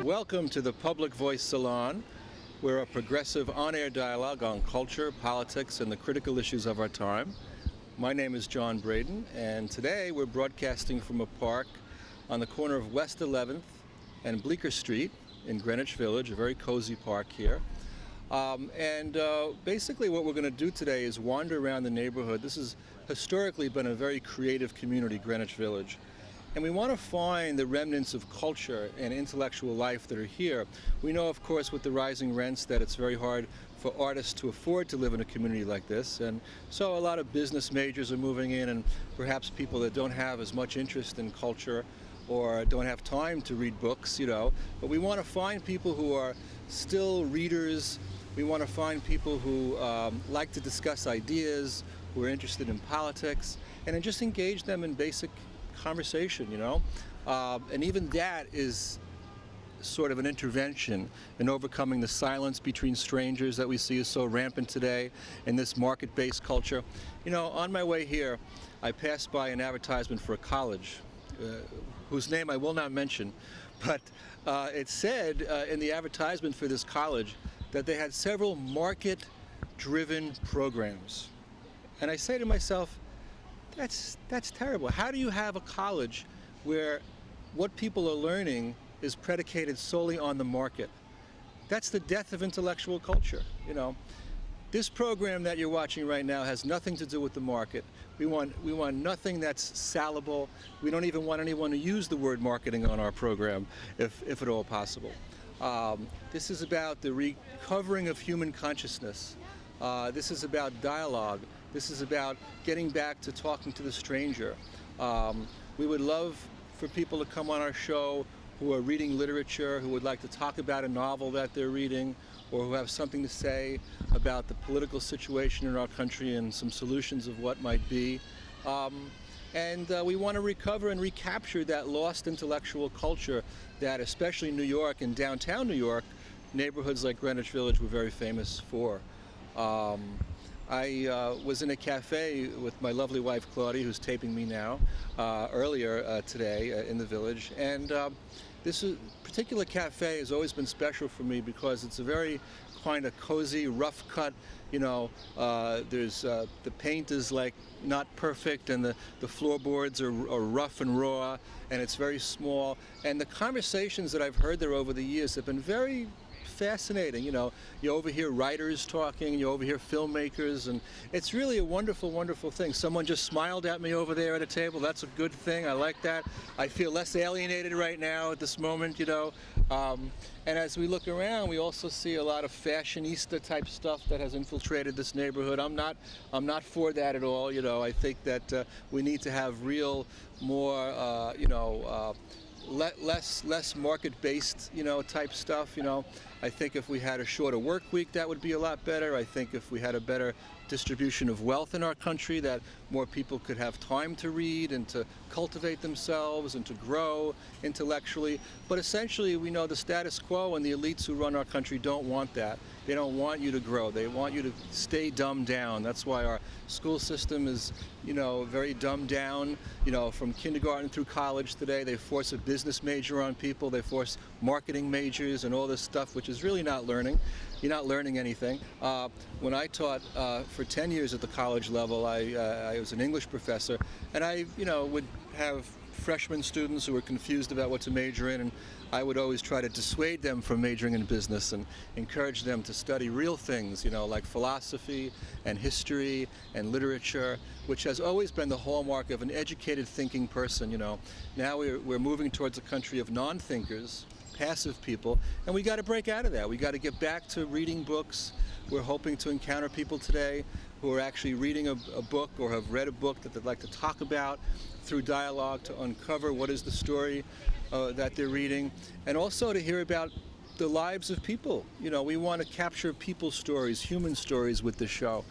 welcome to the Public Voice Salon. We're a progressive on-air dialogue on culture, politics, and the critical issues of our time. My name is John Bredin, and today we're broadcasting from a park on the corner of West 11th and Bleecker Street in Greenwich Village, a very cozy park here. Basically what we're going to do today is wander around the neighborhood. This has historically been a very creative community, Greenwich Village. And we want to find the remnants of culture and intellectual life that are here. We know, of course, with the rising rents that it's very hard for artists to afford to live in a community like this. And so a lot of business majors are moving in, and perhaps people that don't have as much interest in culture or don't have time to read books, But we want to find people who are still readers. We want to find people who like to discuss ideas, who are interested in politics, and then just engage them in basic conversation, and even that is sort of an intervention in overcoming the silence between strangers that we see is so rampant today in this market-based culture. On my way here, I passed by an advertisement for a college, whose name I will not mention, but it said in the advertisement for this college that they had several market-driven programs. And I say to myself, that's terrible. How do you have a college where what people are learning is predicated solely on the market? That's the death of intellectual culture, This program that you're watching right now has nothing to do with the market. We want nothing that's salable. We don't even want anyone to use the word marketing on our program, if at all possible. This is about the recovering of human consciousness. This is about dialogue. This is about getting back to talking to the stranger. We would love for people to come on our show who are reading literature, who would like to talk about a novel that they're reading, or who have something to say about the political situation in our country and some solutions of what might be. We want to recover and recapture that lost intellectual culture that, especially New York and downtown New York, neighborhoods like Greenwich Village were very famous for. I was in a cafe with my lovely wife Claudia, who's taping me now, earlier today in the village, and this particular cafe has always been special for me because it's a very kind of cozy, rough cut. There's the paint is like not perfect, and the floorboards are rough and raw, and it's very small. And the conversations that I've heard there over the years have been very fascinating. You overhear writers talking, you overhear filmmakers, and it's really a wonderful, wonderful thing. Someone just smiled at me over there at a table. That's a good thing. I like that. I feel less alienated right now at this moment, And as we look around, we also see a lot of fashionista type stuff that has infiltrated this neighborhood. I'm not for that at all. I think that we need to have real, more, less market-based, type stuff. I think if we had a shorter work week, that would be a lot better. I think if we had a better distribution of wealth in our country, that more people could have time to read and to cultivate themselves and to grow intellectually. But essentially, we know the status quo and the elites who run our country don't want that. They don't want you to grow. They want you to stay dumbed down. That's why our school system is, very dumbed down, from kindergarten through college today. They force a business major on people. They force marketing majors and all this stuff, which is really not learning. You're not learning anything. When I taught for 10 years at the college level, I was an English professor, and I, would have freshman students who were confused about what to major in, and I would always try to dissuade them from majoring in business and encourage them to study real things, like philosophy and history and literature, which has always been the hallmark of an educated thinking person. Now we're moving towards a country of non-thinkers, passive people, and we got to break out of that. We got to get back to reading books. We're hoping to encounter people today who are actually reading a book or have read a book that they'd like to talk about through dialogue, to uncover what is the story that they're reading, and also to hear about the lives of people. We want to capture people's stories, human stories with the show,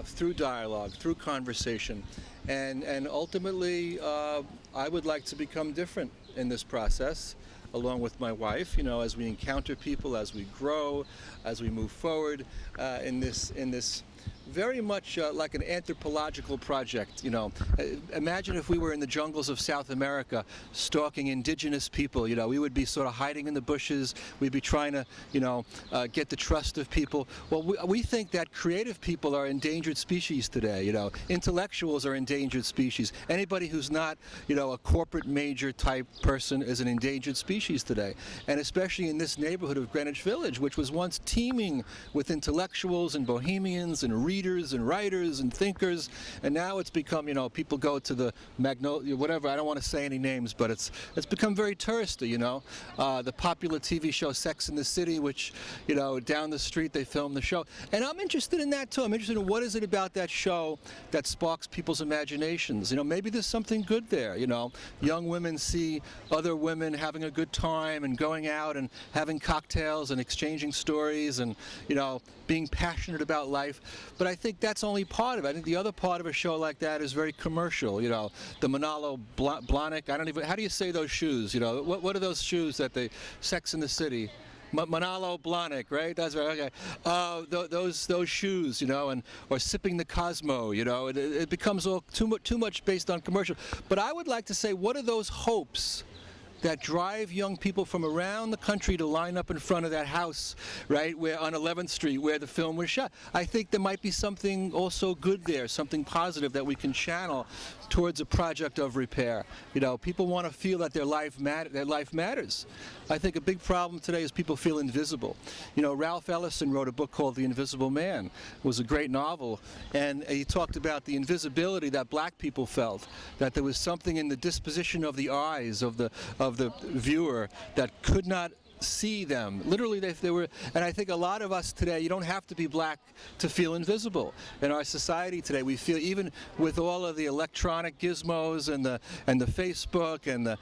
through dialogue, through conversation. And ultimately, I would like to become different in this process, along with my wife, as we encounter people, as we grow, as we move forward in this very much like an anthropological project. Imagine if we were in the jungles of South America stalking indigenous people. We would be sort of hiding in the bushes. We'd be trying to, get the trust of people. Well, we think that creative people are endangered species today. Intellectuals are endangered species. Anybody who's not, a corporate major type person is an endangered species today. And especially in this neighborhood of Greenwich Village, which was once teeming with intellectuals and bohemians and readers and writers and thinkers, and now it's become, people go to the Magnolia, whatever. I don't want to say any names, but it's become very touristy. The popular TV show Sex and the City, which, down the street they film the show, and I'm interested in that too. I'm interested in what is it about that show that sparks people's imaginations. Maybe there's something good there. Young women see other women having a good time and going out and having cocktails and exchanging stories and being passionate about life. But I think that's only part of it. I think the other part of a show like that is very commercial. The Manolo Blahnik, how do you say those shoes? What are those shoes that they, Sex in the City? Manolo Blahnik, right? That's right. Okay. Those shoes, or sipping the Cosmo, it becomes all too much based on commercial. But I would like to say, what are those hopes that drive young people from around the country to line up in front of that house, right, where on 11th Street where the film was shot? I think there might be something also good there, something positive that we can channel towards a project of repair. People want to feel that their life matters. I think a big problem today is people feel invisible. Ralph Ellison wrote a book called The Invisible Man. It was a great novel, and he talked about the invisibility that black people felt, that there was something in the disposition of the eyes of the viewer that could not see them. Literally, they were, and I think a lot of us today, you don't have to be black to feel invisible. In our society today, we feel, even with all of the electronic gizmos and the Facebook and the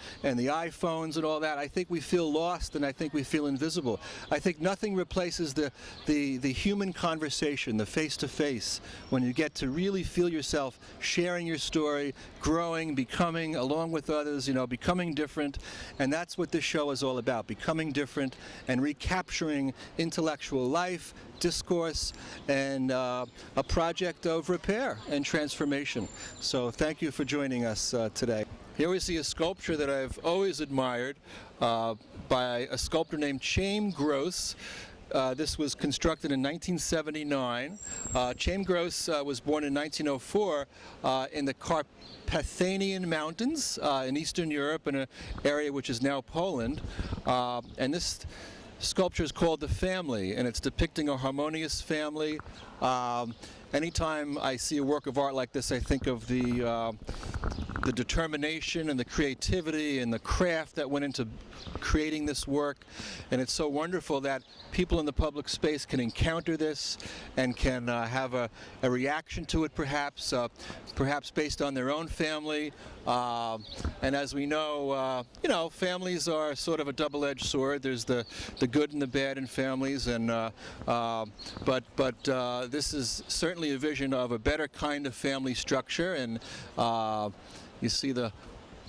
iPhones and all that, I think we feel lost, and I think we feel invisible. I think nothing replaces the human conversation, the face-to-face, when you get to really feel yourself sharing your story, growing, becoming, along with others, becoming different. And that's what this show is all about, becoming different and recapturing intellectual life, discourse, and a project of repair and transformation. So thank you for joining us today. Here we see a sculpture that I've always admired by a sculptor named Chaim Gross. This was constructed in 1979. Chaim Gross was born in 1904 in the Carpathian Mountains in Eastern Europe, in an area which is now Poland. And this sculpture is called The Family, and it's depicting a harmonious family. Anytime I see a work of art like this, I think of the determination and the creativity and the craft that went into creating this work. And it's so wonderful that people in the public space can encounter this and can have a reaction to it, perhaps based on their own family. And as we know, families are sort of a double-edged sword. There's the good and the bad in families, and but this is certainly a vision of a better kind of family structure. And you see the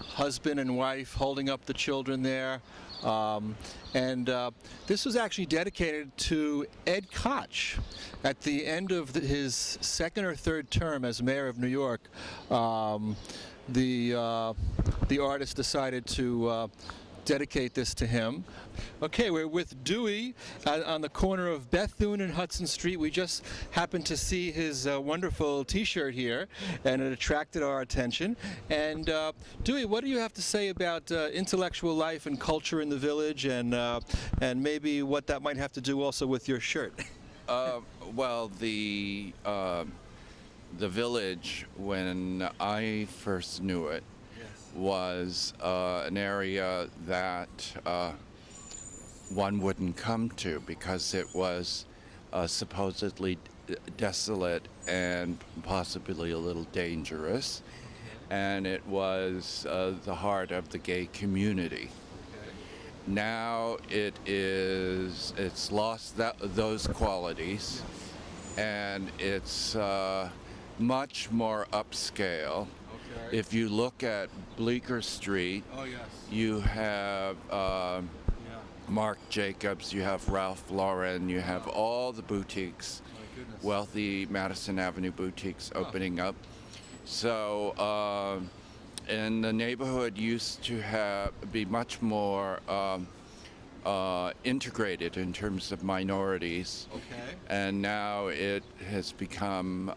husband and wife holding up the children there. This was actually dedicated to Ed Koch. At the end of his second or third term as mayor of New York, the artist decided to dedicate this to him. Okay, we're with Dewey on the corner of Bethune and Hudson Street. We just happened to see his wonderful T-shirt here, and it attracted our attention. And Dewey, what do you have to say about intellectual life and culture in the village, and maybe what that might have to do also with your shirt? Well, the village, when I first knew it, was an area that one wouldn't come to because it was supposedly desolate and possibly a little dangerous, and it was the heart of the gay community. Now it's lost those qualities, and it's much more upscale. Okay. If you look at Bleecker Street, you have Marc Jacobs, you have Ralph Lauren, you have all the boutiques goodness. wealthy Madison Avenue boutiques opening up. So, and the neighborhood used to be much more integrated in terms of minorities. Okay. And now it has become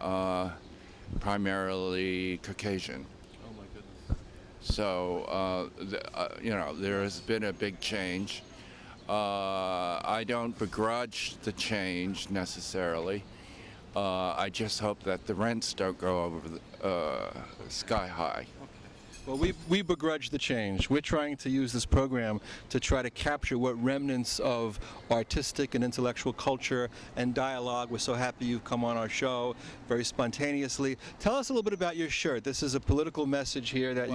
primarily Caucasian. Oh my goodness. So, there has been a big change. I don't begrudge the change necessarily. I just hope that the rents don't go over the sky high. Well, we begrudge the change. We're trying to use this program to try to capture what remnants of artistic and intellectual culture and dialogue. We're so happy you've come on our show very spontaneously. Tell us a little bit about your shirt. This is a political message here that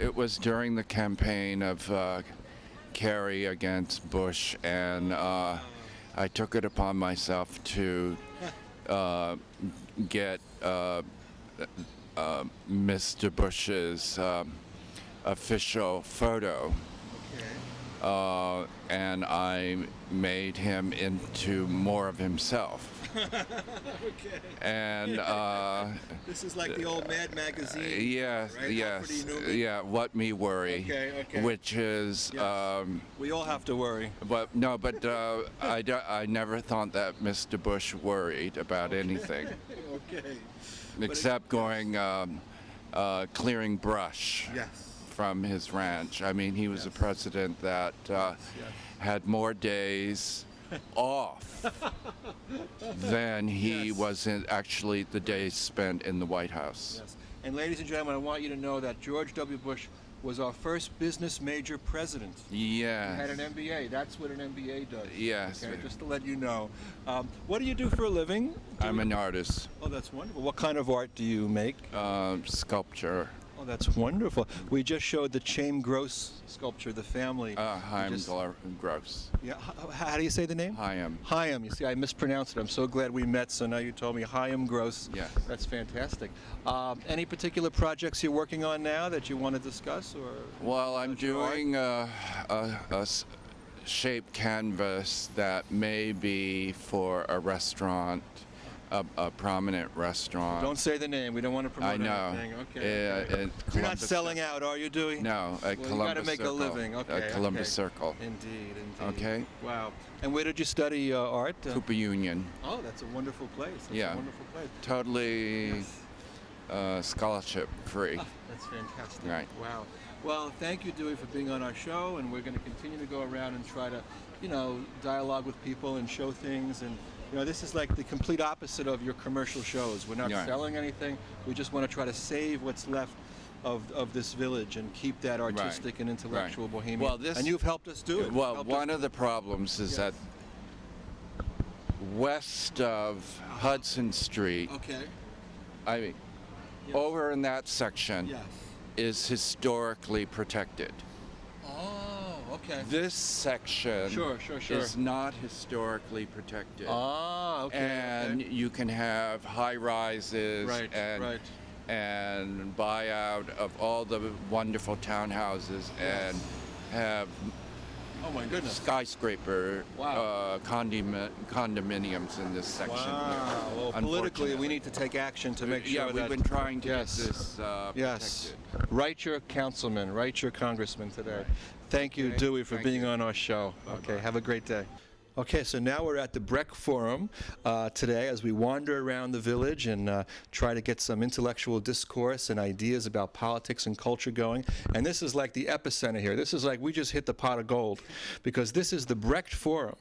It was during the campaign of Kerry against Bush, and I took it upon myself to get Mr. Bush's official photo, and I made him into more of himself. Okay. And This is like the old Mad magazine. yes, right? yes, Alfred E. Newman? yeah. What me worry, Okay. which is. Yes. We all have to worry. But I never thought that Mr. Bush worried about anything. Okay. Except going clearing brush Yes. from his ranch. I mean, he was a president that had more days off than he was in actually the days spent in the White House. Yes. And ladies and gentlemen, I want you to know that George W. Bush was our first business major president. He had an Yes. MBA. That's what an MBA does. Yes. Okay, just to let you know. What do you do for a living? I'm an artist. Oh, that's wonderful. What kind of art do you make? Sculpture. Oh, that's wonderful. We just showed the Chaim Gross sculpture, the family. Chaim Gross. Yeah. How do you say the name? Chaim. Chaim. You see, I mispronounced it. I'm so glad we met. So now you told me Chaim Gross. Yes. That's fantastic. Any particular projects you're working on now that you want to discuss, or? Well, I'm about your art? doing a shaped canvas that may be for a restaurant, a prominent restaurant. Don't say the name. We don't want to promote I know. anything. Okay. In You're not Columbus selling out, are you, Dewey? No, at Well, Columbus you got to make Circle. a living. Okay. At Columbus okay. Circle. Indeed. Okay. Wow. And where did you study art? Cooper Union. Oh, that's a wonderful place. That's Yeah. a wonderful place. Totally scholarship free. Oh, that's fantastic. Right. Wow. Well, thank you, Dewey, for being on our show, and we're going to continue to go around and try to, dialogue with people and show things. And, this is like the complete opposite of your commercial shows. We're not Yeah. selling anything. We just want to try to save what's left of this village and keep that artistic and intellectual bohemian. Well, and you've helped us do it. Well, one of the problems is that west of Hudson Street, Okay. I mean, Yes. over in that section, Yes. is historically protected. Oh, okay. This section Sure. is not historically protected. Ah, okay. And you can have high rises Right, and right. and buy out of all the wonderful townhouses and have Oh my goodness. skyscraper Wow. condominiums in this section. Wow. here, Well, politically, we unfortunately. need to take action to make sure Yeah, that. we've been trying to Yes. get this Yes. protected. Write your councilman, write your congressman today. Right. Thank you, Okay. Dewey, for Thank being you. on our show. Okay, Bye-bye. have a great day. Okay, so now we're at the Brecht Forum today as we wander around the village and try to get some intellectual discourse and ideas about politics and culture going. And this is like the epicenter here. This is like we just hit the pot of gold because this is the Brecht Forum,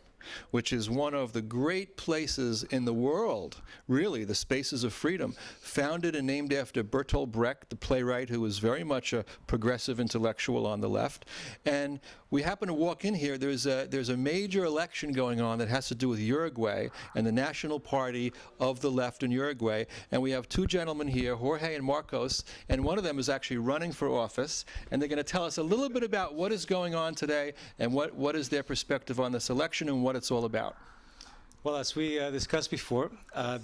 which is one of the great places in the world, really, the spaces of freedom, founded and named after Bertolt Brecht, the playwright who was very much a progressive intellectual on the left. And we happen to walk in here, there's a major election going on that has to do with Uruguay and the National Party of the left in Uruguay. And we have two gentlemen here, Jorge and Marcos, and one of them is actually running for office. And they're going to tell us a little bit about what is going on today and what is their perspective on this election and what it's all about. Well, as we discussed before,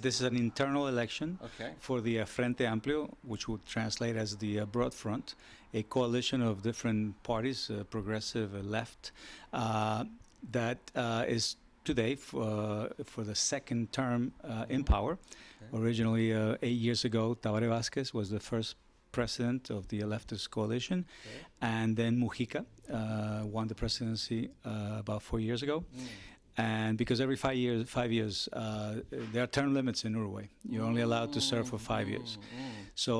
this is an internal election Okay. for the Frente Amplio, which would translate as the Broad Front, a coalition of different parties, progressive, left, that is today for the second term in power. Originally, 8 years ago, Tabaré Vázquez was the first president of the leftist coalition, and then Mujica won the presidency about 4 years ago. And because every 5 years, there are term limits in Uruguay. You're only allowed to serve for 5 years. So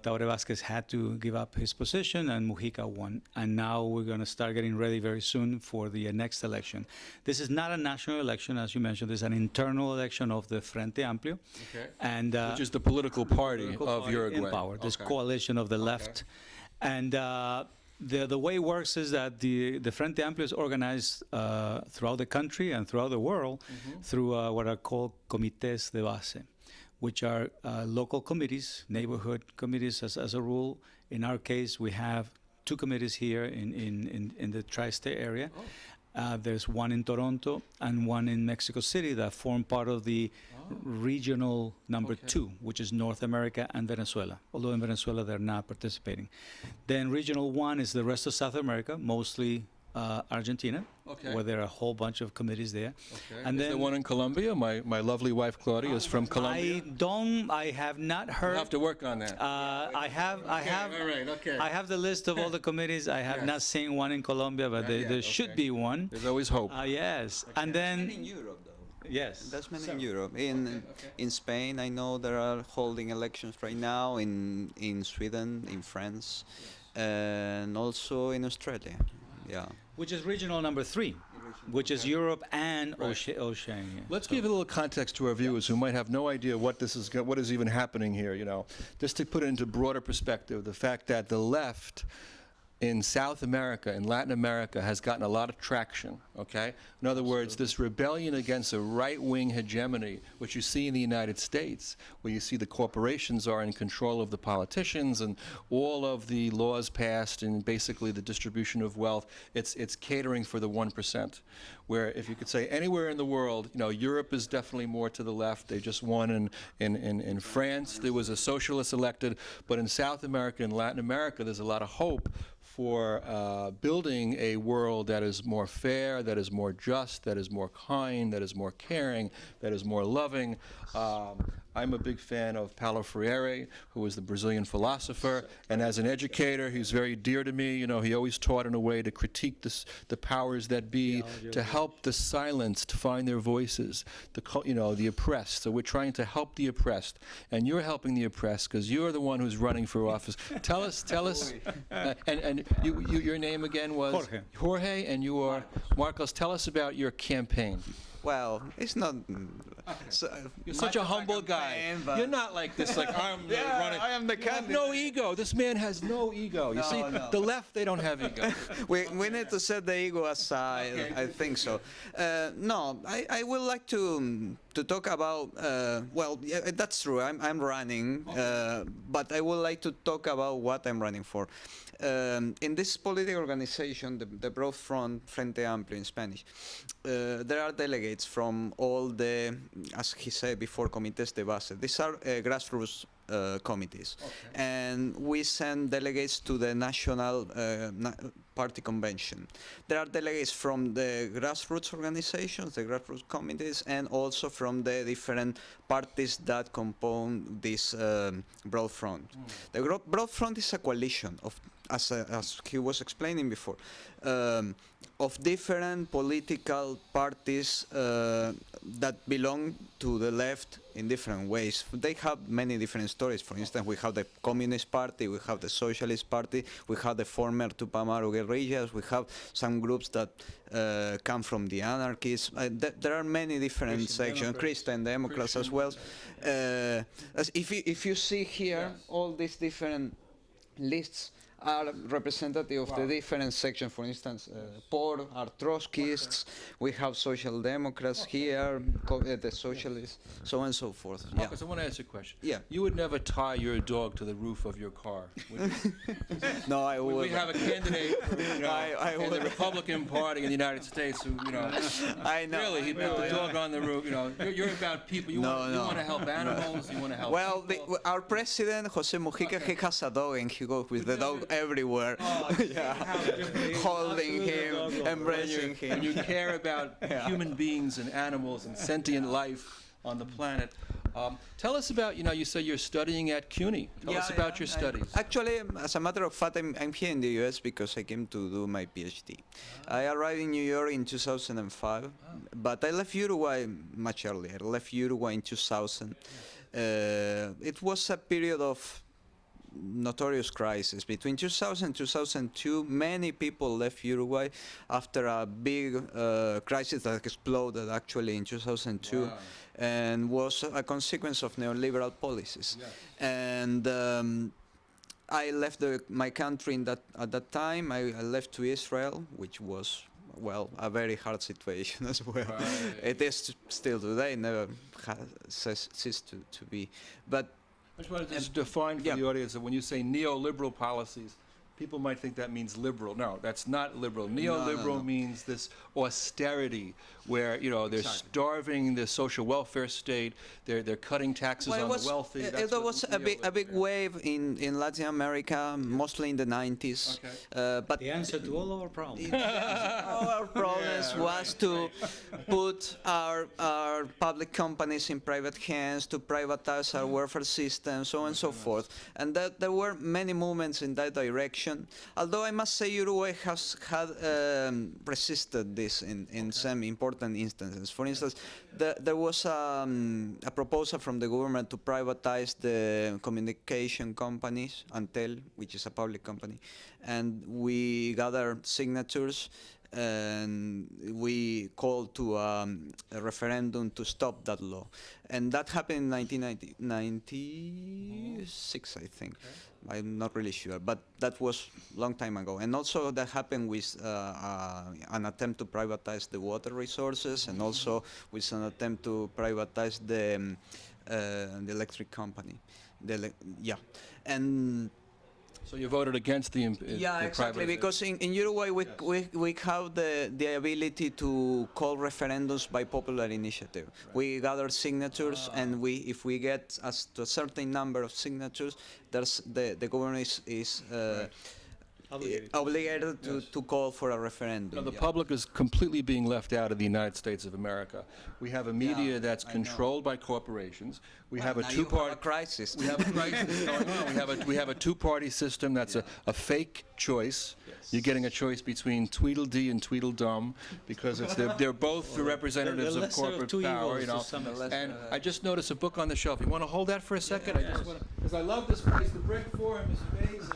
Tabaré Vázquez had to give up his position, and Mujica won. And now we're going to start getting ready very soon for the next election. This is not a national election, as you mentioned. This is an internal election of the Frente Amplio, and Which is the political party of Uruguay. in power. This coalition of the left, and. The way it works is that the Frente Amplio is organized throughout the country and throughout the world through what are called comités de base, which are local committees, neighborhood committees as a rule. In our case, we have 2 committees here in the tri-state area. There's one in Toronto and one in Mexico City that form part of the regional number 2, which is North America and Venezuela, although in Venezuela they're not participating. Then regional 1 is the rest of South America, mostly Argentina, where there are a whole bunch of committees there. And is then the one in Colombia? My lovely wife Claudia is from Colombia. I have not heard. You have to work on that. I have the list of all the committees. I have not seen one in Colombia, but there should be one. There's always hope. Yes, and then in Europe, though. yes, That's many in Europe. In Spain, I know there are holding elections right now. In Sweden, in France, and also in Australia. Yeah. which is regional number 3, which is Europe and Oceania. Let's give a little context to our viewers who might have no idea what is even happening here. Just to put it into broader perspective, the fact that the left in South America and Latin America has gotten a lot of traction, okay? In other words, this rebellion against a right-wing hegemony, which you see in the United States, where you see the corporations are in control of the politicians and all of the laws passed and basically the distribution of wealth, it's catering for the 1%. Where if you could say anywhere in the world, Europe is definitely more to the left. They just won in France. There was a socialist elected, but in South America and Latin America, there's a lot of hope for building a world that is more fair, that is more just, that is more kind, that is more caring, that is more loving. I'm a big fan of Paulo Freire, who was the Brazilian philosopher, and as an educator, he's very dear to me. He always taught in a way to critique the powers that be, to help the silenced find their voices, the oppressed. So we're trying to help the oppressed, and you're helping the oppressed because you're the one who's running for office. Tell us, and your name again was Jorge, and you are Marcos. Tell us about your campaign. Well, it's not. You're such a humble guy. You're not like this, like I'm running. I am the You have candidate. no ego. This man has no ego. You see, the left, they don't have ego. We need to set the ego aside. Okay. I think so. No, I would like to talk about. Well, yeah, that's true. I'm running, but I would like to talk about what I'm running for. In this political organization, the Broad Front, Frente Amplio in Spanish, there are delegates from all the, as he said before, comités de base. These are grassroots committees. And we send delegates to the national party convention. There are delegates from the grassroots organizations, the grassroots committees, and also from the different parties that compose this Broad Front. The Broad Front is a coalition of, as he was explaining before, of different political parties that belong to the left in different ways. They have many different stories. For instance, we have the Communist Party, we have the Socialist Party, we have the former Tupamaru guerrillas, we have some groups that come from the anarchists. There are many different sections, Christian Democrats as well. If you see here, all these different lists are representative of the different sections. For instance, poor are Trotskyists, we have Social Democrats here, the Socialists, so on and so forth. Yeah. Marcus, I want to ask you a question. Yeah. You would never tie your dog to the roof of your car, would you? No, I would. We have a candidate in the Republican Party in the United States who, I know. really, he put the dog on the roof. You're about people. You want to help animals. You want to help Well, people. our president, Jose Mujica, he has a dog and he goes with the dog everywhere, holding him, embracing him. When you care about human beings and animals and sentient life on the planet. Tell us about, you say you're studying at CUNY. Tell us about your studies. Actually, as a matter of fact, I'm here in the US because I came to do my PhD. I arrived in New York in 2005, but I left Uruguay much earlier. I left Uruguay in 2000. It was a period of notorious crisis. Between 2000 and 2002, many people left Uruguay after a big crisis that exploded actually in 2002. Wow. And was a consequence of neoliberal policies. Yes. And I left my country at that time. I left to Israel, which was, well, a very hard situation as well. Right. It is still today, never has ceased to be. But I just wanted to define for the audience that when you say neoliberal policies, people might think that means liberal. No, that's not liberal. Neoliberal means this austerity where, they're starving the social welfare state, they're cutting taxes on the wealthy. There was a big wave in Latin America, mostly in the 90s. Okay. But the answer to all our problems. All our problems was to put our public companies in private hands, to privatize our welfare system, so on and so forth. And there were many movements in that direction. Although I must say Uruguay has had resisted this in some important instances. For instance, there was a proposal from the government to privatize the communication companies, Antel, which is a public company, and we gathered signatures and we called to a referendum to stop that law. And that happened in 1996, I think. Okay. I'm not really sure, but that was a long time ago. And also that happened with an attempt to privatize the water resources, and also with an attempt to privatize the electric company. And so you voted against the exactly, because in Uruguay we have the ability to call referendums by popular initiative. Right. We gather signatures, and if we get to a certain number of signatures, the government is obligated to call for a referendum. The public is completely being left out of the United States of America. We have a media that's controlled by corporations. We have a two-party crisis. We have a crisis going on. We have a two-party system that's a fake choice. Yes. You're getting a choice between Tweedledee and Tweedledum because they're both the representatives of corporate power. And I just noticed a book on the shelf. You want to hold that for a second? Because I love this place. The Brecht Forum is amazing.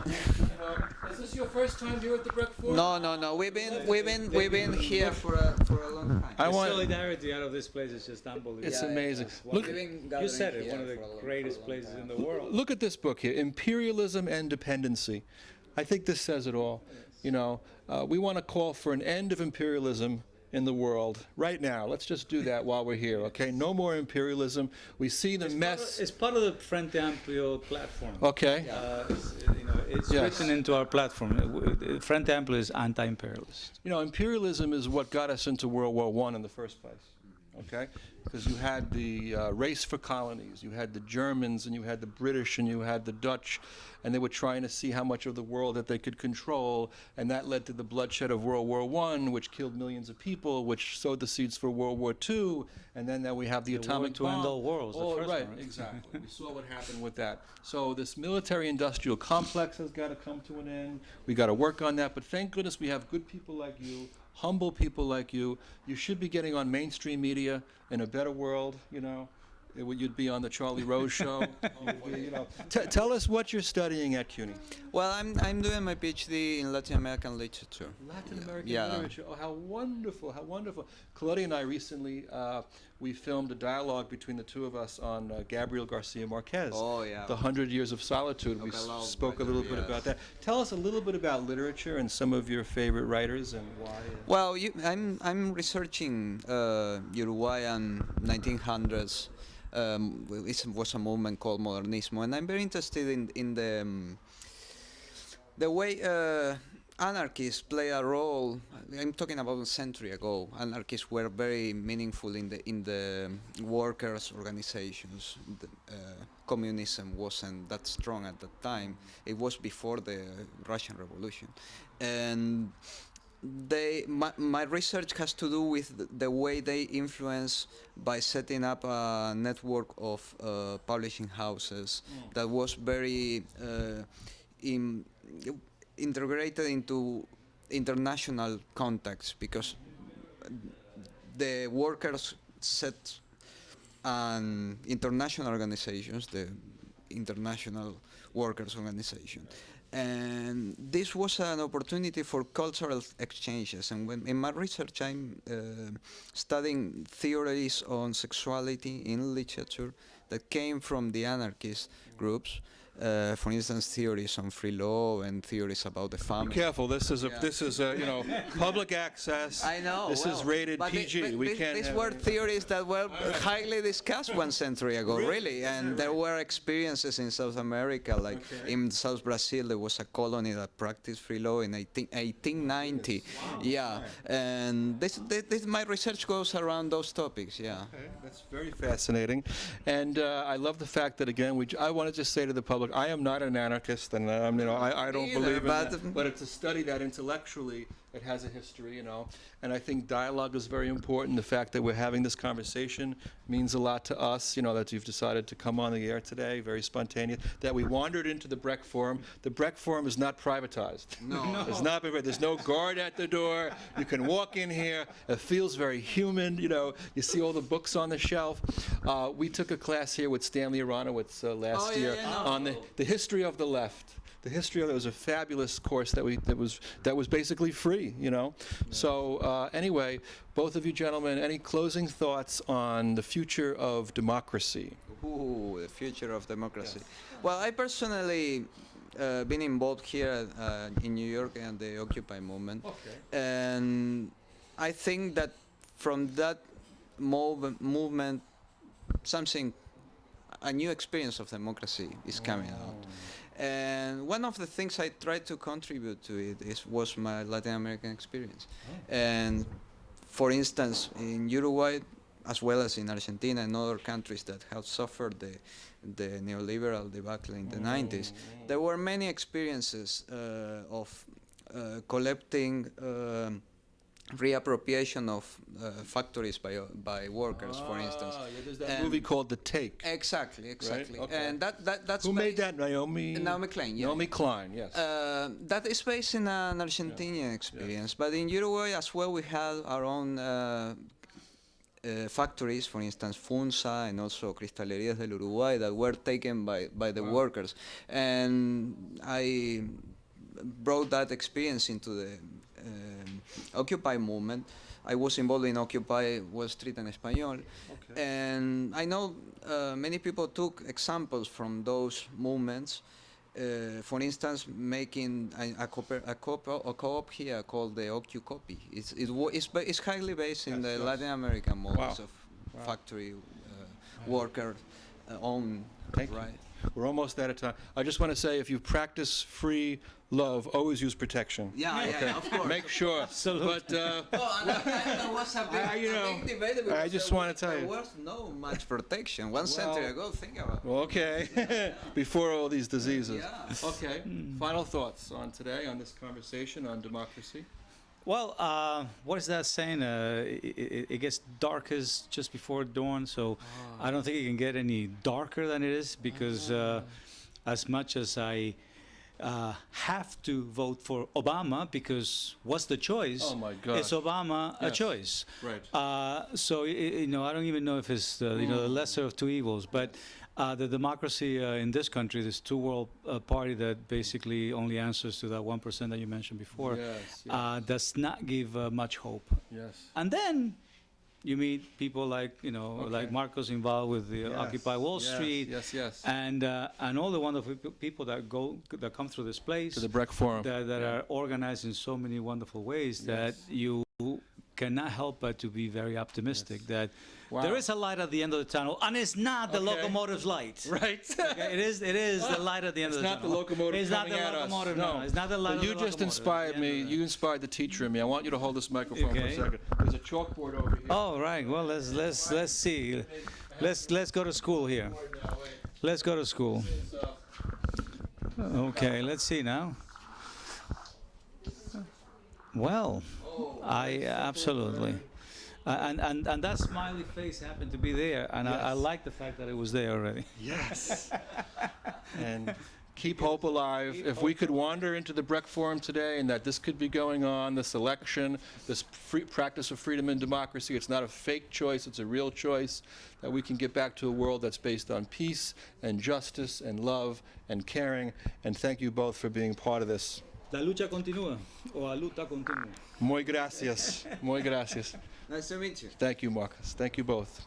Is this your first time here at the Brecht Forum? No. We've been here for a long time. The solidarity out of this place is just unbelievable. It's amazing. Look, you said it. One of the greatest places in the world. Look at this book here, Imperialism and Dependency. I think this says it all. We want to call for an end of imperialism in the world right now. Let's just do that while we're here, okay? No more imperialism. We see the mess. It's part of the Frente Amplio platform. Okay. It's written into our platform. Frente Amplio is anti-imperialist. Imperialism is what got us into World War I in the first place. Okay, because you had the race for colonies, you had the Germans, and you had the British, and you had the Dutch, and they were trying to see how much of the world that they could control, and that led to the bloodshed of World War I, which killed millions of people, which sowed the seeds for World War II, and then we have the atomic bomb. To end all wars. Right, exactly. We saw what happened with that. So this military-industrial complex has got to come to an end. We got to work on that, but thank goodness we have good people like you, humble people like you. You should be getting on mainstream media in a better world, You'd be on the Charlie Rose show. Tell us what you're studying at CUNY. Well, I'm doing my PhD in Latin American literature. Latin American literature. Oh, how wonderful, how wonderful. Claudia and I recently, we filmed a dialogue between the two of us on Gabriel Garcia Marquez. Oh, yeah. The 100 Years of Solitude. We spoke a little bit about that. Tell us a little bit about literature and some of your favorite writers and why. Well, I'm researching Uruguayan 1900s. It was a movement called Modernismo, and I'm very interested in the way anarchists play a role. I'm talking about a century ago. Anarchists were very meaningful in the workers' organizations. Communism wasn't that strong at that time. It was before the Russian Revolution, and my research has to do with the way they influence by setting up a network of publishing houses that was very integrated into international contacts, because the workers set an international organizations, the International Workers Organization. And this was an opportunity for cultural exchanges. And when in my research, I'm studying theories on sexuality in literature that came from the anarchist groups. For instance, theories on free love and theories about the family. Be careful. This is public access. I know. This is rated PG. We can't. These were theories that were highly discussed 1 century ago, really. And there were experiences in South America, like in South Brazil, there was a colony that practiced free love in 1890. Wow. Yeah, and my research goes around those topics. Yeah. Okay, that's very fascinating, and I love the fact that again, I want to just say to the public, I am not an anarchist, and I don't believe in that. But it's a study that intellectually it has a history, and I think dialogue is very important. The fact that we're having this conversation means a lot to us, that you've decided to come on the air today, very spontaneous, that we wandered into the Brecht Forum. The Brecht Forum is not privatized. No. It's not, there's no guard at the door. You can walk in here. It feels very human, you see all the books on the shelf. We took a class here with Stanley Aronowitz last year on the history of the left. The history of it was a fabulous course that was basically free, So anyway, both of you gentlemen, any closing thoughts on the future of democracy? Ooh, the future of democracy. Yes. Well, I personally been involved here in New York and the Occupy movement, and I think that from that movement, a new experience of democracy is coming out. And one of the things I tried to contribute to it was my Latin American experience. And for instance, in Uruguay, as well as in Argentina and other countries that have suffered the neoliberal debacle in the 90s, there were many experiences of collecting reappropriation of factories by workers, for instance. Yeah, there's that movie called The Take. Exactly. Right? Okay. And that's who made that? Naomi Klein. Yeah. Naomi Klein, yes. That is based in an Argentinian experience, but in Uruguay as well, we had our own factories, for instance, Funza and also Cristalerías del Uruguay, that were taken by the workers, and I brought that experience into the Occupy movement. I was involved in Occupy Wall Street en Español, and I know many people took examples from those movements. For instance, making a co-op here called the OccuCopy. It's highly based in the Latin American models of factory worker owned. Thank you. We're almost out of time. I just want to say, if you practice free love, always use protection. Yeah, of course. Make sure. Absolutely. But that was a big debate. I just want to tell you, there was no much protection 1 century ago. Think about it. Okay, before all these diseases. Yeah. Okay. Final thoughts on today, on this conversation on democracy. Well, what is that saying? It gets darkest just before dawn, so I don't think it can get any darker than it is, because as much as I have to vote for Obama, because what's the choice? Oh my God! Is Obama a choice? Right. So I don't even know if it's the lesser of two evils, but. The democracy in this country, this two-world party that basically only answers to that 1% that you mentioned before, does not give much hope. Yes. And then you meet people like like Marcos involved with the Occupy Wall Street. Yes. And all the wonderful people that come through this place. To the Brecht Forum. That are organized in so many wonderful ways that you cannot help but to be very optimistic that Wow. there is a light at the end of the tunnel, and it's not the Okay. locomotive's light. Right. Okay, it is the light at the end It's of the not the tunnel. locomotive It's not coming the at us. locomotive. No. It's not the light But of the you just locomotive. inspired At the end me. of You inspired the teacher in me. I want you to hold this microphone for a Okay. second. There's a chalkboard over here. Oh, right. Well, let's see. Let's go to school here. Let's go to school. Okay, let's see now. Well, I absolutely. And that smiley face happened to be there, and I like the fact that it was there already. Yes. And keep hope alive. If we could wander into the Brecht Forum today and that this could be going on, this election, this practice of freedom and democracy, it's not a fake choice, it's a real choice, that we can get back to a world that's based on peace and justice and love and caring. And thank you both for being part of this. La lucha continúa, o la luta continúa. Muy gracias. Muy gracias. Nice to meet you. Thank you, Marcus. Thank you both.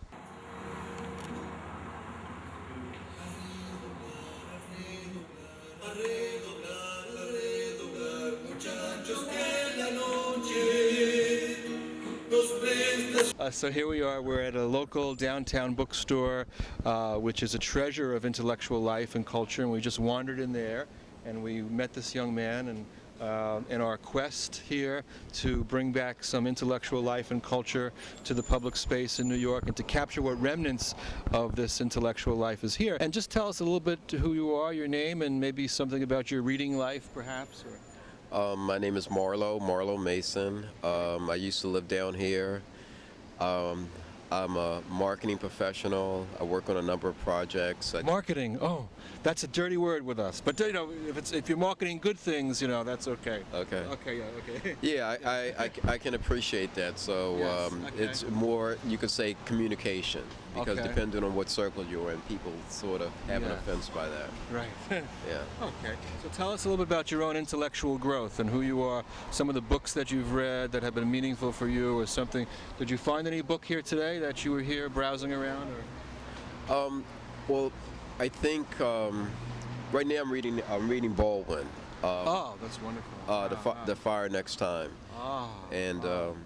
So here we are, we're at a local downtown bookstore, which is a treasure of intellectual life and culture, and we just wandered in there, and we met this young man, and in our quest here to bring back some intellectual life and culture to the public space in New York and to capture what remnants of this intellectual life is here. And just tell us a little bit who you are, your name, and maybe something about your reading life, perhaps. My name is Marlowe Mason. I used to live down here. I'm a marketing professional. I work on a number of projects. Marketing, oh, that's a dirty word with us. But you know, if you're marketing good things, you know, that's okay. Okay. Okay, yeah, okay. Yeah, I can appreciate that. So Yes, okay. it's more, you could say, communication. Because Okay. depending on what circle you're in, people sort of have an Yeah. offense by that. Right. Yeah. Okay. So tell us a little bit about your own intellectual growth and who you are, some of the books that you've read that have been meaningful for you or something. Did you find any book here today that you were here browsing around? Or? Well, I think right now I'm reading Baldwin. Oh, that's wonderful. The Fire Next Time. Ah, And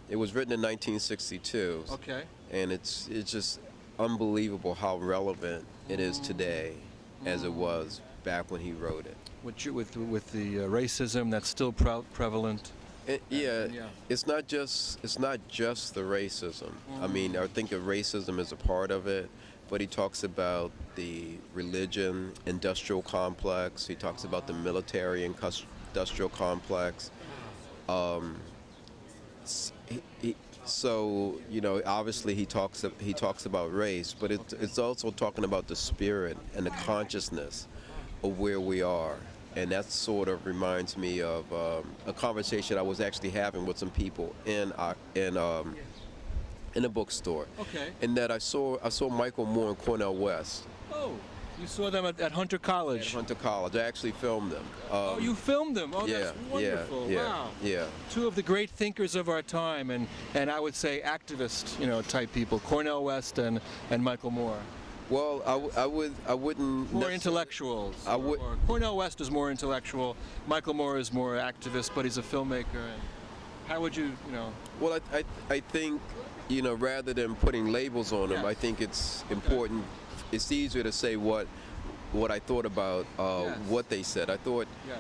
it was written in 1962. okay. And it's just unbelievable how relevant it is today as it was back when he wrote it. With the racism that's still prevalent. Yeah, Yeah. it's not just the racism. I mean, I think that racism is a part of it, but he talks about the religion, industrial complex. He talks about the military and industrial complex. So you know, obviously he talks about race, but it's also talking about the spirit and the consciousness of where we are. And that sort of reminds me of a conversation I was actually having with some people in a bookstore. Okay. And that I saw Michael Moore and Cornel West Oh, you saw them at Hunter College. at Hunter College. I actually filmed them. Oh, you filmed them. Oh, yeah, that's wonderful. yeah, Wow. yeah. Two of the great thinkers of our time, and I would say activist, you know, type people, Cornel West and Michael Moore. Well, I wouldn't. More necessarily- intellectuals. I would- or Cornel West is more intellectual. Michael Moore is more activist, but he's a filmmaker. And how would you, you know? Well, I think, you know, rather than putting labels on them, Yes. I think it's important. It's easier to say what I thought about Yes. what they said. I thought Yes.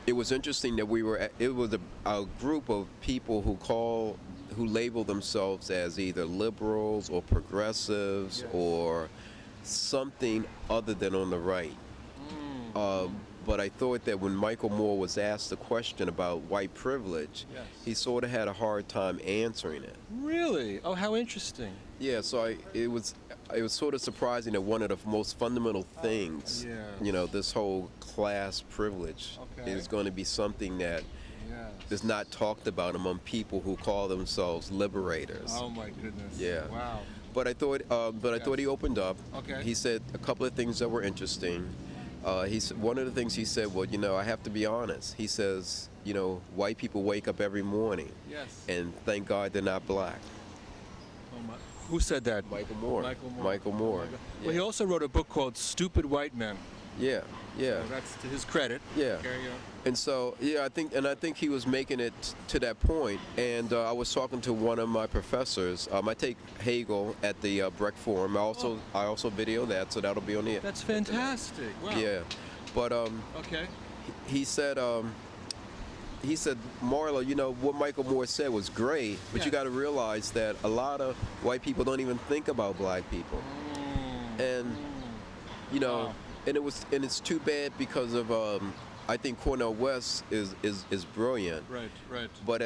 it was interesting that it was a group of people who label themselves as either liberals or progressives Yes. or something other than on the right. But I thought that when Michael Moore was asked the question about white privilege, Yes. he sort of had a hard time answering it. Really? Oh, how interesting. Yeah, so it was sort of surprising that one of the most fundamental things, Yeah. you know, this whole class privilege Okay. is going to be something that Yes. is not talked about among people who call themselves liberators. Oh my goodness. Yeah. Wow. But I thought he opened up. Okay. He said a couple of things that were interesting. One of the things he said, well, you know, I have to be honest. He says, you know, white people wake up every morning, Yes. and thank God they're not black. Oh my. Who said that? Michael Moore. Michael Moore. Michael Moore. Well, he also wrote a book called Stupid White Men. Yeah, yeah. So that's to his credit. Yeah. Carry on. And so, yeah, I think he was making it to that point. And I was talking to one of my professors. I take Hegel at the Brecht Forum. I also video that, so that'll be on the. That's fantastic. Wow. Yeah, but Okay. he said, Marlowe, you know what Michael Moore said was great, but Yeah. you got to realize that a lot of white people don't even think about black people, and you know, Wow. and it's too bad because of I think Cornel West is brilliant, Right. but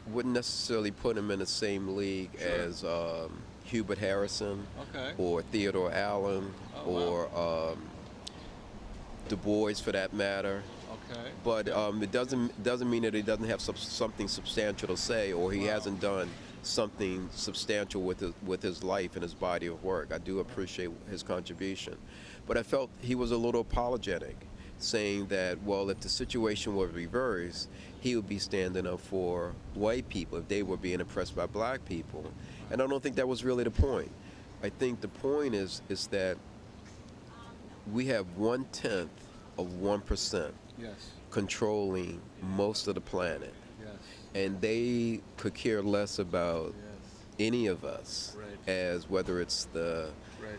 wouldn't necessarily put him in the same league Sure. as Hubert Harrison Okay. or Theodore Allen Oh, wow. or Du Bois for that matter. Okay. But it doesn't mean that he doesn't have something substantial to say, or he Wow. hasn't done something substantial with his life and his body of work. I do appreciate his contribution, but I felt he was a little apologetic, saying that, well, if the situation were reversed, he would be standing up for white people if they were being oppressed by black people, and I don't think that was really the point. I think the point is that we have 1/10 of 1% Yes. controlling most of the planet, Yes. and they could care less about Yes. any of us, Right. as whether it's the Right.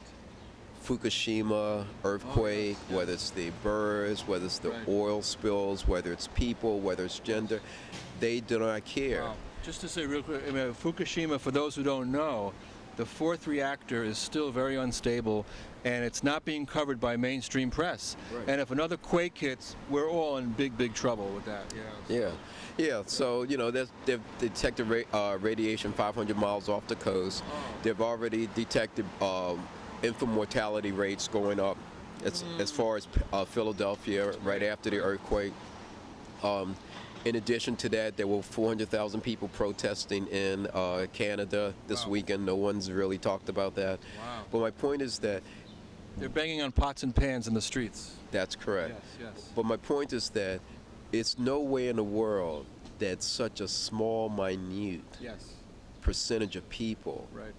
Fukushima earthquake, yes. whether it's the birds, whether it's the Right. oil spills, whether it's people, whether it's gender. They do not care. Wow. Just to say real quick, I mean, Fukushima, for those who don't know, the fourth reactor is still very unstable, and it's not being covered by mainstream press. Right. And if another quake hits, we're all in big trouble with that. Yeah. Yeah. So you know, they've detected radiation 500 miles off the coast. Oh. They've already detected infant mortality rates going up as far as Philadelphia right after the earthquake. In addition to that, there were 400,000 people protesting in Canada this Wow. weekend. No one's really talked about that. Wow. But my point is that They're banging on pots and pans in the streets. that's correct. Yes. But my point is that it's no way in the world that such a small, minute Yes. percentage of people Right.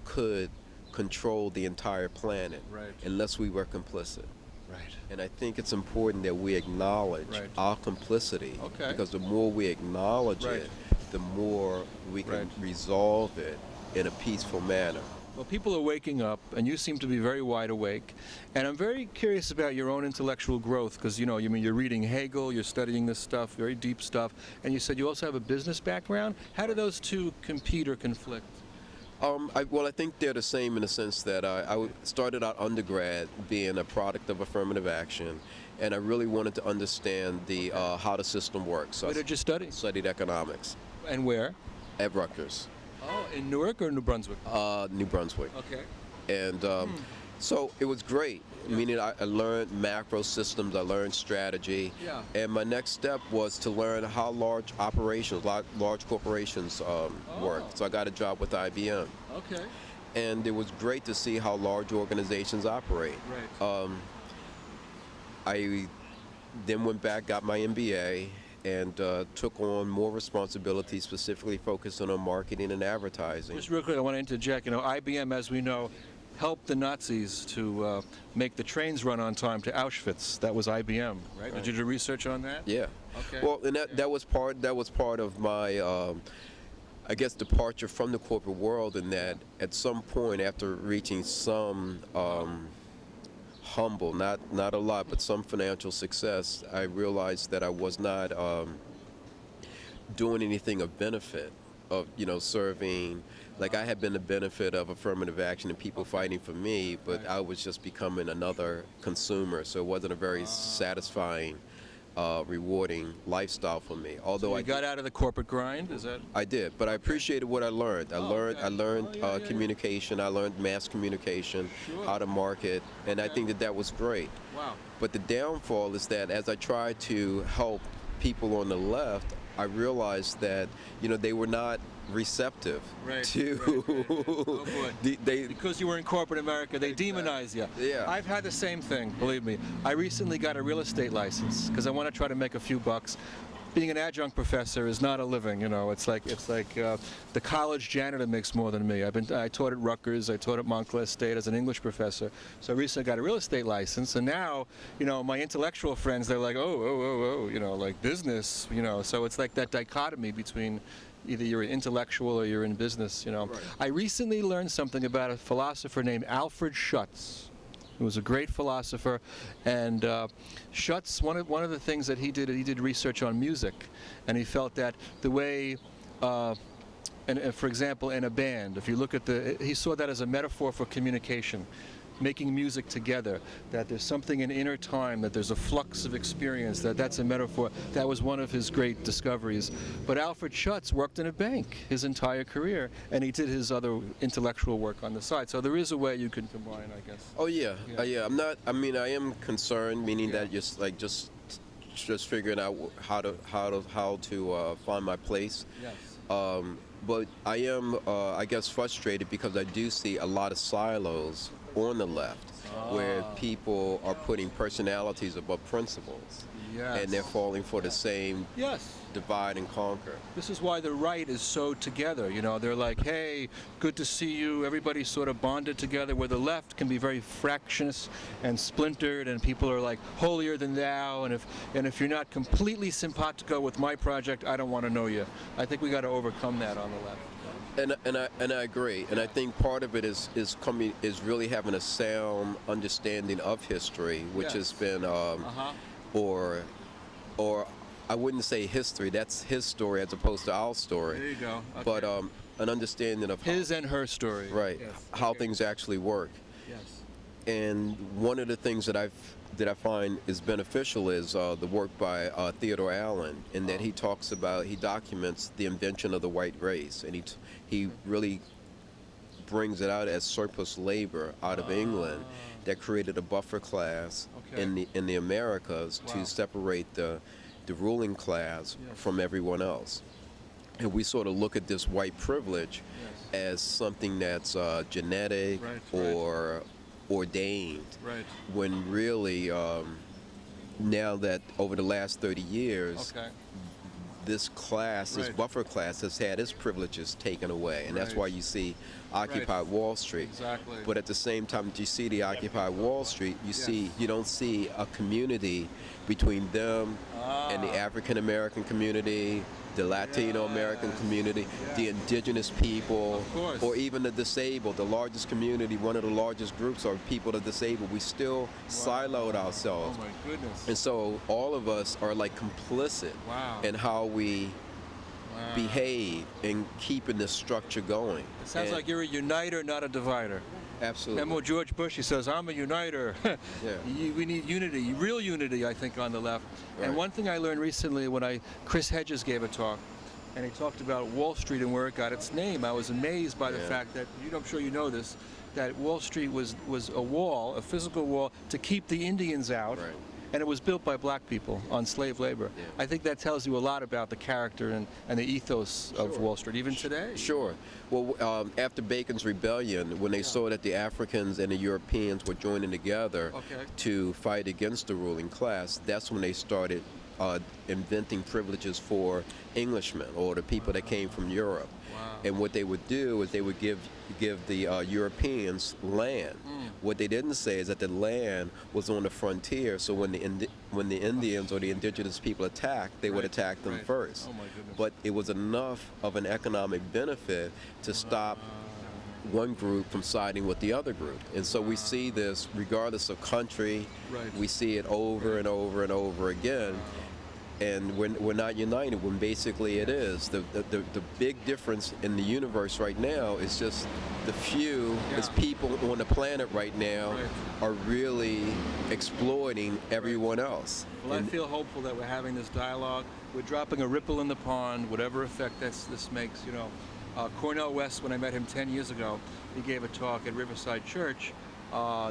could control the entire planet Right. unless we were complicit. Right. And I think it's important that we acknowledge Right. our complicity, Okay. because the more we acknowledge Right. it, the more we can Right. resolve it in a peaceful manner. Well, people are waking up, and you seem to be very wide awake. And I'm very curious about your own intellectual growth, because you're reading Hegel, you're studying this stuff, very deep stuff, and you said you also have a business background. How do those two compete or conflict? I think they're the same in the sense that I started out undergrad being a product of affirmative action, and I really wanted to understand the how the system works. So Where did you study? I studied economics And where? at Rutgers, Oh, in Newark or New Brunswick? New Brunswick. Okay. And so it was great, meaning I learned macro systems, I learned strategy, Yeah. and my next step was to learn how large corporations work. So I got a job with IBM, Okay. and it was great to see how large organizations operate. Right. I then went back, got my MBA, and took on more responsibilities, specifically focusing on marketing and advertising. Just real quick, I want to interject. IBM, as we know, helped the Nazis to make the trains run on time to Auschwitz. That was IBM, right? Did you do research on that? Yeah. Okay. Well, and that was part of my, I guess, departure from the corporate world. In that, at some point, after reaching some humble, not a lot, but some financial success, I realized that I was not doing anything of benefit of serving. Like, I had been the benefit of affirmative action and people fighting for me, but I was just becoming another consumer. So it wasn't a very satisfying, rewarding lifestyle for me. Although I got out of the corporate grind. Is that? I did, but I appreciated what I learned. I learned communication. I learned mass communication, Sure. how to market, and I think that was great. Wow. But the downfall is that as I tried to help people on the left, I realized that they were not receptive to Oh boy. they Because you were in corporate America, they demonize you. Yeah. I've had the same thing, believe me. I recently got a real estate license because I want to try to make a few bucks. being an adjunct professor is not a living. You know, it's like the college janitor makes more than me. I taught at Rutgers, I taught at Montclair State as an English professor. So I recently got a real estate license, and now, you know, my intellectual friends, they're like, oh, you know, like business, you know. So it's like that dichotomy between either you're an intellectual or you're in business, you know. Right. I recently learned something about a philosopher named Alfred Schutz, who was a great philosopher, and Schutz, one of the things that he did research on music, and he felt that the way, and for example, in a band, if you look at he saw that as a metaphor for communication, making music together, that there's something in inner time, that there's a flux of experience, that's a metaphor. That was one of his great discoveries. But Alfred Schutz worked in a bank his entire career, and he did his other intellectual work on the side. So there is a way you can combine, I guess. Oh yeah, yeah. I am concerned, meaning that just figuring out how to find my place. Yes. But I am, I guess, frustrated because I do see a lot of silos on the left, where people are putting personalities above principles, Yes. and they're falling for the same Yes. divide and conquer. This is why the right is so together. You know, they're like, hey, good to see you. Everybody's sort of bonded together, where the left can be very fractious and splintered, and people are like holier than thou. And if you're not completely simpatico with my project, I don't want to know you. I think we got to overcome that on the left. And I agree, and I think part of it is really having a sound understanding of history, which has been or I wouldn't say history. That's his story as opposed to our story. There you go. Okay. But an understanding of His and her story. right, Yes. how Okay. things actually work. Yes. And one of the things that I find is beneficial is the work by Theodore Allen, in that he documents the invention of the white race, and he really brings it out as surplus labor out of England that created a buffer class Okay. in the Americas Wow. to separate the ruling class Yes. from everyone else. And we sort of look at this white privilege as something that's genetic Right, or ordained, Right. when really now that over the last 30 years, Okay. this class, this Right. buffer class, has had its privileges taken away, and that's Right. why you see Occupy Wall Street. Exactly. But at the same time that you see the Occupy Wall Street, you don't see a community between them and the African American community, the Latino American community, the indigenous people, Of course. or even the disabled. The largest community, one of the largest groups, are people that are disabled. We still siloed Oh ourselves. my goodness. And so all of us are like complicit Wow. in how we Wow. behave in keeping this structure going. It sounds And- like you're a uniter, not a divider. absolutely. Remember George Bush? He says, "I'm a uniter." We need unity, real unity, I think, on the left. And Right. one thing I learned recently when Chris Hedges gave a talk, and he talked about Wall Street and where it got its name. I was amazed by the fact that, I'm sure you know this, that Wall Street was a wall, a physical wall, to keep the Indians out. Right. And it was built by black people on slave labor. Yeah. I think that tells you a lot about the character and the ethos of Wall Street, even today. Sure. Well, after Bacon's Rebellion, when they saw that the Africans and the Europeans were joining together Okay. to fight against the ruling class, that's when they started inventing privileges for Englishmen or the people that came from Europe. Wow. And what they would do is they would give the Europeans land. What they didn't say is that the land was on the frontier, so when the Indians or the indigenous people attacked, they would Right, attack them right. first. Oh my goodness. But it was enough of an economic benefit to stop one group from siding with the other group. And so we see this regardless of country. Right. We see it over and over and over again. And we're not united when basically it is. The big difference in the universe right now is just the few as people on the planet right now Right. are really exploiting everyone else. Well, I And- feel hopeful that we're having this dialogue. We're dropping a ripple in the pond, whatever effect this makes. Cornel West, when I met him 10 years ago, he gave a talk at Riverside Church.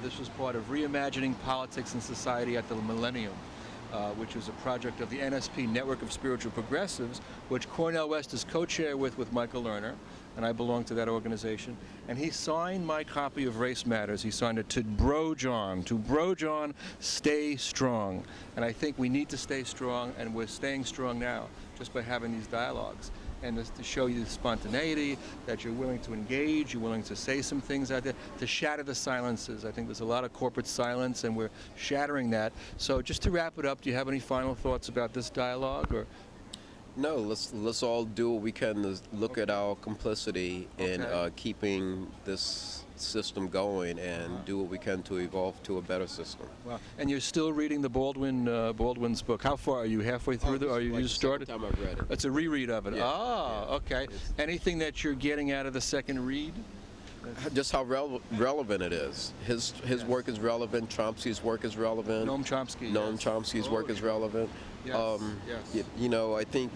This was part of Reimagining Politics and Society at the Millennium. which is a project of the NSP Network of Spiritual Progressives, which Cornell West is co-chair with Michael Lerner, and I belong to that organization. And he signed my copy of Race Matters. He signed it to Bro John. To Bro John, stay strong. And I think we need to stay strong, and we're staying strong now just by having these dialogues. And to show you the spontaneity, that you're willing to engage, you're willing to say some things out there, to shatter the silences. I think there's a lot of corporate silence, and we're shattering that. So just to wrap it up, do you have any final thoughts about this dialogue? Or No, let's all do what we can to look at our complicity in keeping this system going, and do what we can to evolve to a better system. Wow. And you're still reading the Baldwin's book. How far are you? Halfway through? Are you Like just started? The second time I've read it. It's a reread of it. Yeah, Ah, yeah. okay. Anything that you're getting out of the second read? Just how relevant it is. His work is relevant. Chomsky's work is relevant. Noam Chomsky. Noam yes. Chomsky's work is relevant. Yes, yes. You know, I think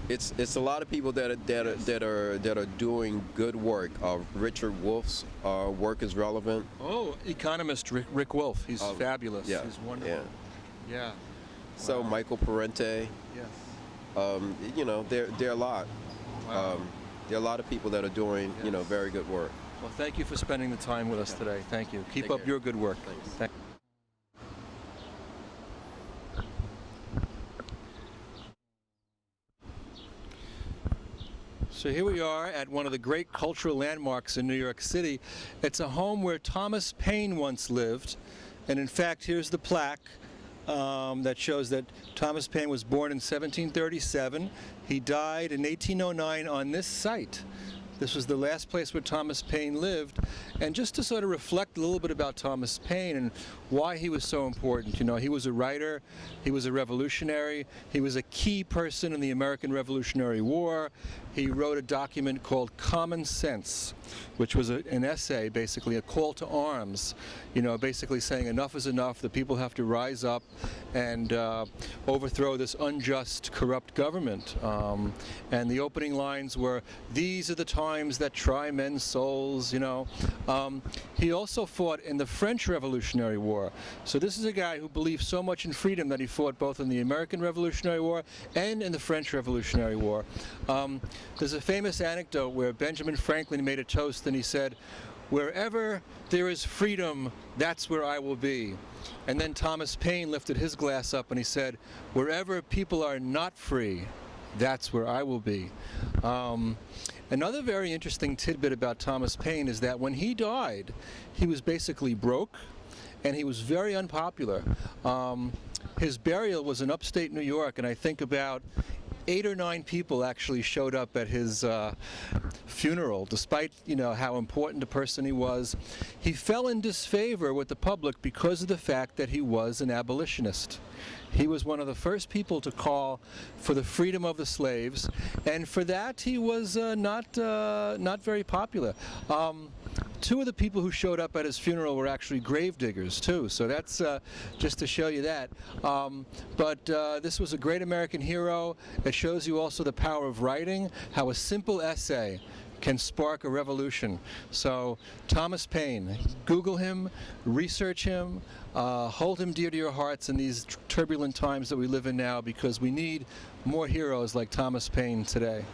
it's a lot of people that are doing good work. Richard Wolff's work is relevant. Oh, economist Rick Wolff. He's fabulous. Yeah, He's wonderful. yeah. Yeah. So Wow. Michael Parente. Yes. You know, there are a lot. Wow. There are a lot of people that are doing Yes. very good work. Well, thank you for spending the time with us today. Thank you. Keep Take up care. your good work. Thanks. Thank So here we are at one of the great cultural landmarks in New York City. It's a home where Thomas Paine once lived, and in fact, here's the plaque that shows that Thomas Paine was born in 1737. He died in 1809 on this site. This was the last place where Thomas Paine lived. And just to sort of reflect a little bit about Thomas Paine and why he was so important. You know, he was a writer, he was a revolutionary, he was a key person in the American Revolutionary War. He wrote a document called Common Sense, which was an essay, basically a call to arms, you know, basically saying enough is enough, the people have to rise up and overthrow this unjust, corrupt government. And the opening lines were, "These are the times that try men's souls," you know. He also fought in the French Revolutionary War. So this is a guy who believed so much in freedom that he fought both in the American Revolutionary War and in the French Revolutionary War. There's a famous anecdote where Benjamin Franklin made a toast and he said, "Wherever there is freedom, that's where I will be." And then Thomas Paine lifted his glass up and he said, "Wherever people are not free, that's where I will be." Another very interesting tidbit about Thomas Paine is that when he died, he was basically broke and he was very unpopular. His burial was in upstate New York, and I think about 8 or 9 people actually showed up at his funeral, despite, you know, how important a person he was. He fell in disfavor with the public because of the fact that he was an abolitionist. He was one of the first people to call for the freedom of the slaves, and for that he was not very popular. 2 of the people who showed up at his funeral were actually grave diggers too, so that's just to show you that. But this was a great American hero. It shows you also the power of writing, how a simple essay can spark a revolution. So Thomas Paine, Google him, research him, hold him dear to your hearts in these turbulent times that we live in now, because we need more heroes like Thomas Paine today.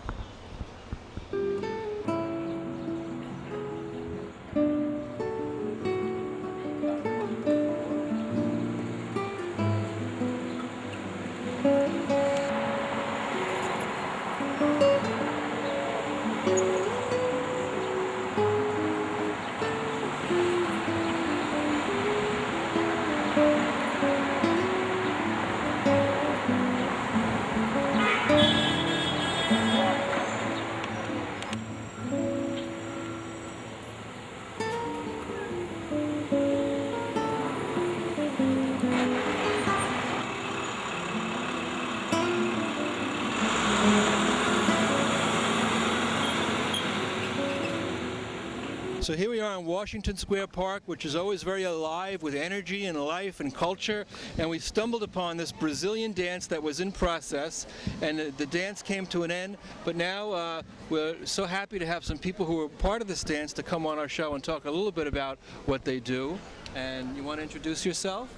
So here we are in Washington Square Park, which is always very alive with energy and life and culture, and we stumbled upon this Brazilian dance that was in process, and the dance came to an end, but now we're so happy to have some people who are part of this dance to come on our show and talk a little bit about what they do. And you want to introduce yourself?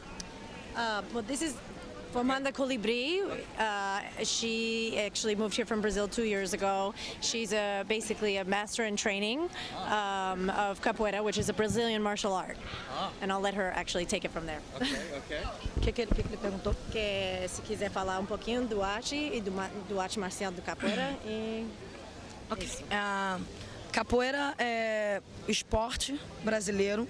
Well, this is Fomanda Colibri. She actually moved here from Brazil 2 years ago. She's basically a master in training of Capoeira, which is a Brazilian martial art. And I'll let her actually take it from there. Okay. Que ele perguntou? Que se quiser falar um pouquinho do arte e do arte marcial do Capoeira e... Ok. Capoeira é esporte brasileiro,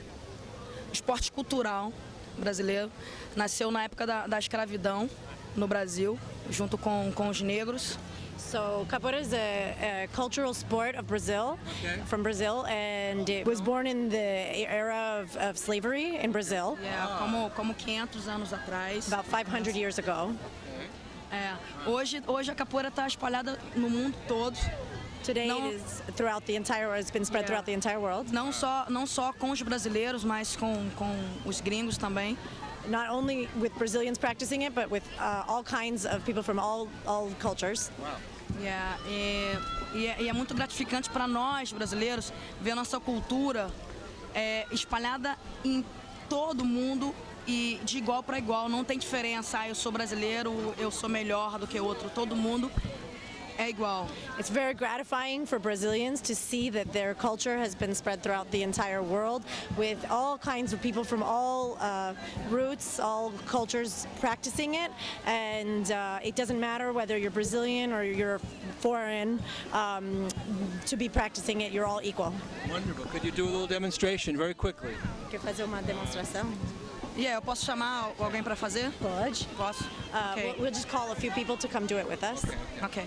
esporte cultural brasileiro. Nasceu na época da escravidão no Brasil, junto com os negros. So Capoeira is a cultural sport of Brazil, from Brazil, and it was born in the era of slavery in Brazil, Como 500 anos atrás. about 500 years ago. Hoje a capoeira está espalhada no mundo todo. Today it is throughout the entire, it's been spread throughout the entire world. Não só com os brasileiros, mas com os gringos também. Not only with Brazilians practicing it, but with all kinds of people from all cultures. E é muito gratificante para nós, brasileiros, ver a nossa cultura espalhada em todo mundo e de igual para igual. Não tem diferença, eu sou brasileiro, eu sou melhor do que o outro. Todo mundo é igual. It's very gratifying for Brazilians to see that their culture has been spread throughout the entire world with all kinds of people from all roots, all cultures practicing it. And it doesn't matter whether you're Brazilian or you're foreign, to be practicing it, you're all equal. Wonderful. Could you do a little demonstration very quickly? Quer fazer uma demonstração? Eu posso chamar alguém para fazer? Pode. Posso? Okay. We'll just call a few people to come do it with us. Ok.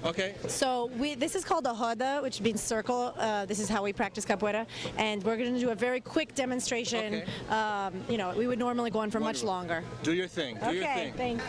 Okay. So this is called a roda, which means circle. This is how we practice capoeira, and we're going to do a very quick demonstration. Okay. We would normally go on for much Wonderful. longer. Do your thing. Do your Okay, thing. thanks.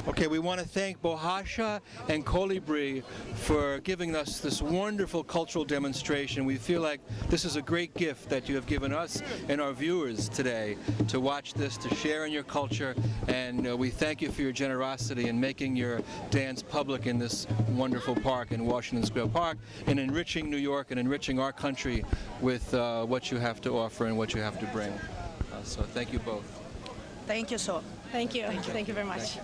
Okay, we want to thank Bohasha and Colibri for giving us this wonderful cultural demonstration. We feel like this is a great gift that you have given us and our viewers today to watch this, to share in your culture, and we thank you for your generosity in making your dance public in this wonderful park in Washington Square Park and enriching New York and enriching our country with what you have to offer and what you have to bring. So thank you both. Thank you, so. Thank you. Thank you very much.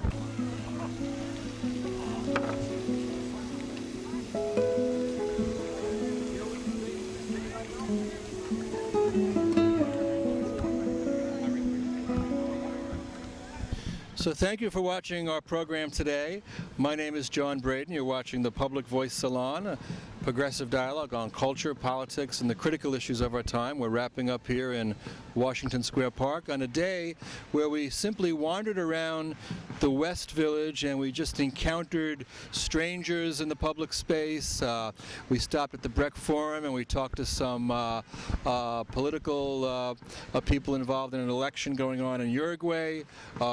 So thank you for watching our program today. My name is John Bredin. You're watching the Public Voice Salon, a progressive dialogue on culture, politics, and the critical issues of our time. We're wrapping up here in Washington Square Park on a day where we simply wandered around the West Village and we just encountered strangers in the public space. We stopped at the Brecht Forum and we talked to some political people involved in an election going on in Uruguay.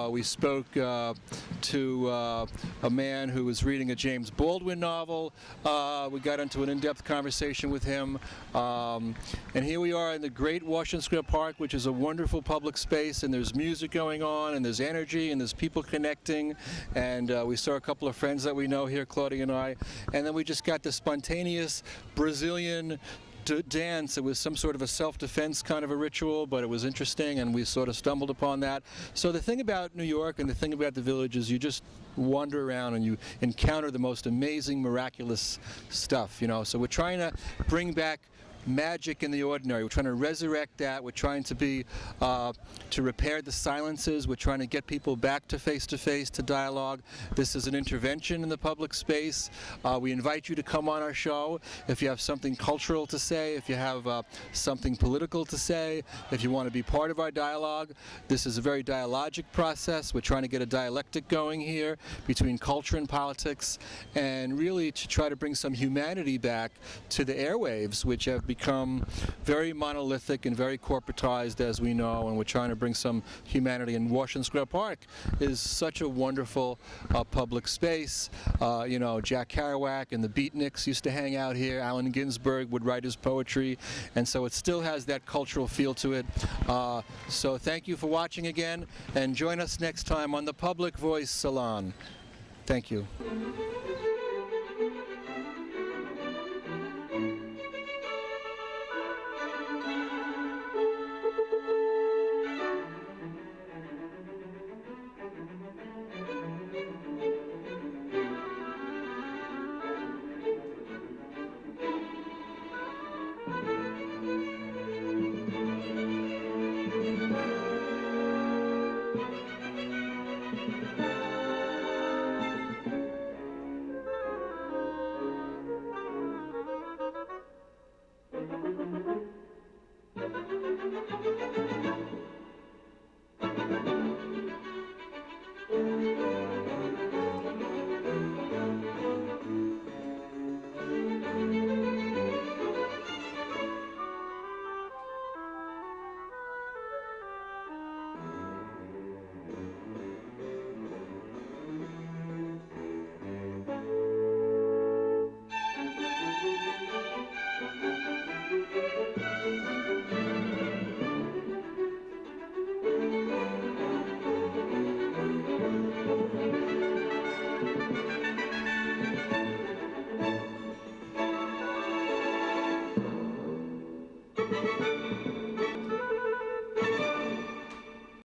We spoke to a man who was reading a James Baldwin novel. We got into an in-depth conversation with him. And here we are in the great Washington Square Park, which is a wonderful public space, and there's music going on, and there's energy, and there's people connecting. And we saw a couple of friends that we know here, Claudia and I. And then we just got the spontaneous Brazilian dance. It was some sort of a self-defense kind of a ritual, but it was interesting, and we sort of stumbled upon that. So the thing about New York and the thing about the Village is you just wander around and you encounter the most amazing, miraculous stuff, you know. So we're trying to bring back magic in the ordinary. We're trying to resurrect that. We're trying to be to repair the silences. We're trying to get people back to face-to-face, to dialogue. This is an intervention in the public space. We invite you to come on our show if you have something cultural to say, if you have something political to say, if you want to be part of our dialogue. This is a very dialogic process. We're trying to get a dialectic going here between culture and politics, and really to try to bring some humanity back to the airwaves, which have become very monolithic and very corporatized, as we know, and we're trying to bring some humanity. And Washington Square Park is such a wonderful public space. You know, Jack Kerouac and the Beatniks used to hang out here. Allen Ginsberg would write his poetry, and so it still has that cultural feel to it. So thank you for watching again, and join us next time on the Public Voice Salon. Thank you.